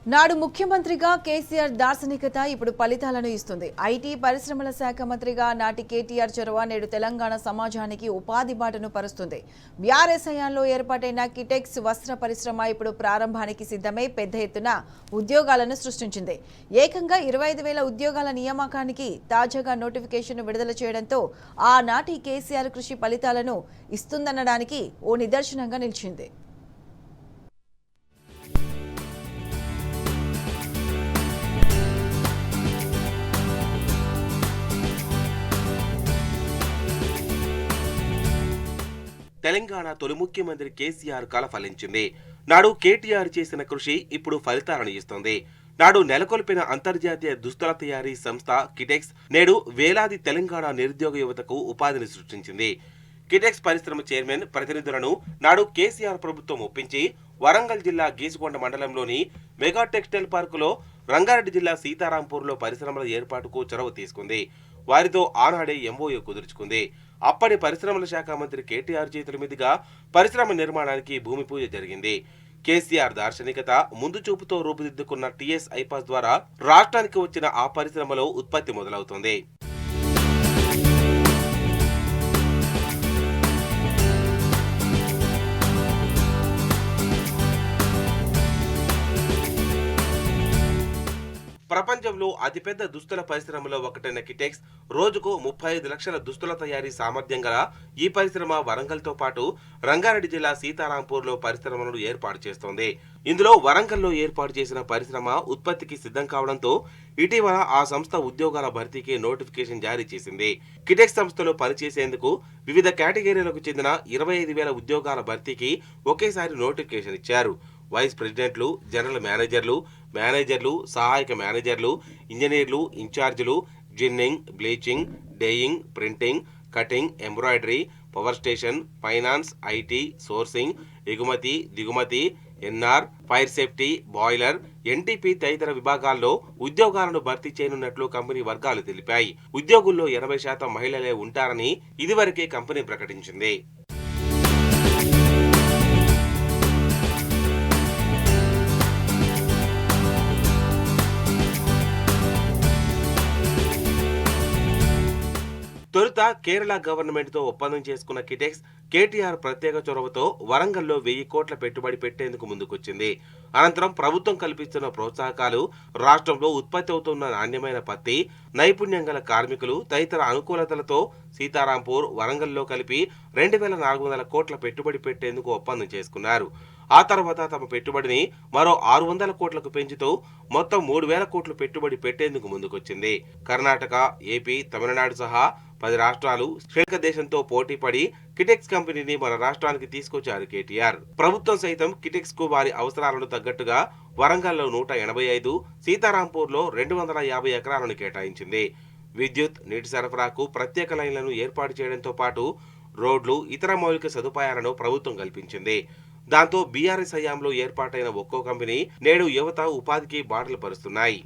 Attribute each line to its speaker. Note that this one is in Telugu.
Speaker 1: నాడు ముఖ్యమంత్రిగా కేసీఆర్ దార్శనికత ఇప్పుడు ఫలితాలను ఇస్తుంది. ఐటీ పరిశ్రమల శాఖ మంత్రిగా నాటి కేటీఆర్ చొరవ నేడు తెలంగాణ సమాజానికి ఉపాధి బాటను పరుస్తుంది. బీఆర్ఎస్ హయాంలో ఏర్పాటైన కిటెక్స్ వస్త్ర పరిశ్రమ ఇప్పుడు ప్రారంభానికి సిద్ధమై పెద్ద ఎత్తున ఉద్యోగాలను సృష్టించింది. ఏకంగా 25,000 ఉద్యోగాల నియామకానికి తాజాగా నోటిఫికేషన్ విడుదల చేయడంతో ఆనాటి కేసీఆర్ కృషి ఫలితాలను ఇస్తుందనడానికి ఓ నిదర్శనంగా నిలిచింది.
Speaker 2: తెలంగాణ తొలి ముఖ్యమంత్రి కేసీఆర్ కల ఫలించింది. నాడు కేటీఆర్ చేసిన కృషి ఇప్పుడు ఫలితాలను ఇస్తుంది. నాడు నెలకొల్పిన అంతర్జాతీయ దుస్తుల తయారీ సంస్థ కిటెక్స్ నేడు వేలాది తెలంగాణ నిరుద్యోగ యువతకు ఉపాధిని సృష్టించింది. కిటెక్స్ పరిశ్రమ చైర్మన్ ప్రతినిధులను నాడు కేసీఆర్ ప్రభుత్వం ఒప్పించి వరంగల్ జిల్లా గీసుకొండ మండలంలోని మెగా టెక్స్టైల్ పార్కులో, రంగారెడ్డి జిల్లా సీతారాంపూర్లో పరిశ్రమల ఏర్పాటుకు చొరవ తీసుకుంది. వారితో ఆనాడే ఎంఓయూ కుదుర్చుకుంది. అప్పటి పరిశ్రమల శాఖ మంత్రి కేటీఆర్ చేతుల మీదుగా పరిశ్రమ నిర్మాణానికి భూమి పూజ జరిగింది. కేసీఆర్ దార్శనికత, ముందు చూపుతో రూపుదిద్దుకున్న టీఎస్ ఐపాస్ ద్వారా రాష్ట్రానికి వచ్చిన ఆ పరిశ్రమలో ఉత్పత్తి మొదలవుతుంది. ప్రపంచంలో అతిపెద్ద దుస్తుల పరిశ్రమలో ఒకటైన కిటెక్స్ రోజుకు 35 లక్షల దుస్తుల తయారీ సామర్థ్యం గల ఈ పరిశ్రమ వరంగల్తో పాటు రంగారెడ్డి జిల్లా సీతారాంపూర్లో పరిశ్రమలను ఏర్పాటు చేస్తోంది. ఇందులో వరంగల్లో ఏర్పాటు చేసిన పరిశ్రమ ఉత్పత్తికి సిద్ధం కావడంతో ఇటీవల ఆ సంస్థ ఉద్యోగాల భర్తీకి నోటిఫికేషన్ జారీ చేసింది. కిటెక్స్ సంస్థలో పనిచేసేందుకు వివిధ కేటగిరీలకు చెందిన 25,000 ఉద్యోగాల భర్తీకి ఒకేసారి నోటిఫికేషన్ ఇచ్చారు. వైస్ ప్రెసిడెంట్లు, జనరల్ మేనేజర్లు, సహాయక మేనేజర్లు, ఇంజనీర్లు, ఇన్ఛార్జీలు, ginning, bleaching, dyeing, printing, cutting, embroidery, power station, finance, IT, sourcing, ఎగుమతి, దిగుమతి, NR, fire safety, boiler, NTP తదితర విభాగాల్లో ఉద్యోగాలను భర్తీ చేయనున్నట్లు కంపెనీ వర్గాలు తెలిపాయి. ఉద్యోగుల్లో 80% మహిళలే ఉంటారని ఇదివరకే కంపెనీ ప్రకటించింది. తొలుత కేరళ గవర్నమెంట్ తో ఒప్పందం చేసుకున్న కిటెక్స్ కేటీఆర్ ప్రత్యేక చొరవతో వరంగల్లో 1000 కోట్ల పెట్టుబడి పెట్టేందుకు ముందుకొచ్చింది. అనంతరం ప్రభుత్వం కల్పిస్తున్న ప్రోత్సాహకాలు, రాష్ట్రంలో ఉత్పత్తి అవుతున్న నాణ్యమైన పత్తి, నైపుణ్యం గల కార్మికులు తదితర అనుకూలతలతో సీతారాంపూర్, వరంగల్లో కలిపి 2,400 కోట్ల పెట్టుబడి పెట్టేందుకు ఒప్పందం చేసుకున్నారు. ఆ తర్వాత తమ పెట్టుబడిని మరో 600 కోట్లకు పెంచుతూ మొత్తం 3,000 కోట్లు పెట్టుబడి పెట్టేందుకు ముందుకొచ్చింది. కర్ణాటక, ఏపీ, తమిళనాడు సహా 10 రాష్ట్రాలు శ్రీలంక దేశంతో పోటీ పడి కిటెక్స్ కంపెనీని మన రాష్ట్రానికి తీసుకొచ్చారు కేటీఆర్. ప్రభుత్వం సైతం కిటెక్స్ కు వారి అవసరాలను తగ్గట్టుగా వరంగల్లో 185, సీతారాంపూర్లో 250 ఎకరాలను కేటాయించింది. విద్యుత్, నీటి సరఫరాకు ప్రత్యేక లైన్లను ఏర్పాటు చేయడంతో పాటు రోడ్లు, ఇతర మౌలిక సదుపాయాలను ప్రభుత్వం కల్పించింది. దాంతో బీఆర్ఎస్ హయాంలో ఏర్పాటైన ఒక్కో కంపెనీ నేడు యువత ఉపాధికి బాటలు పరుస్తున్నాయి.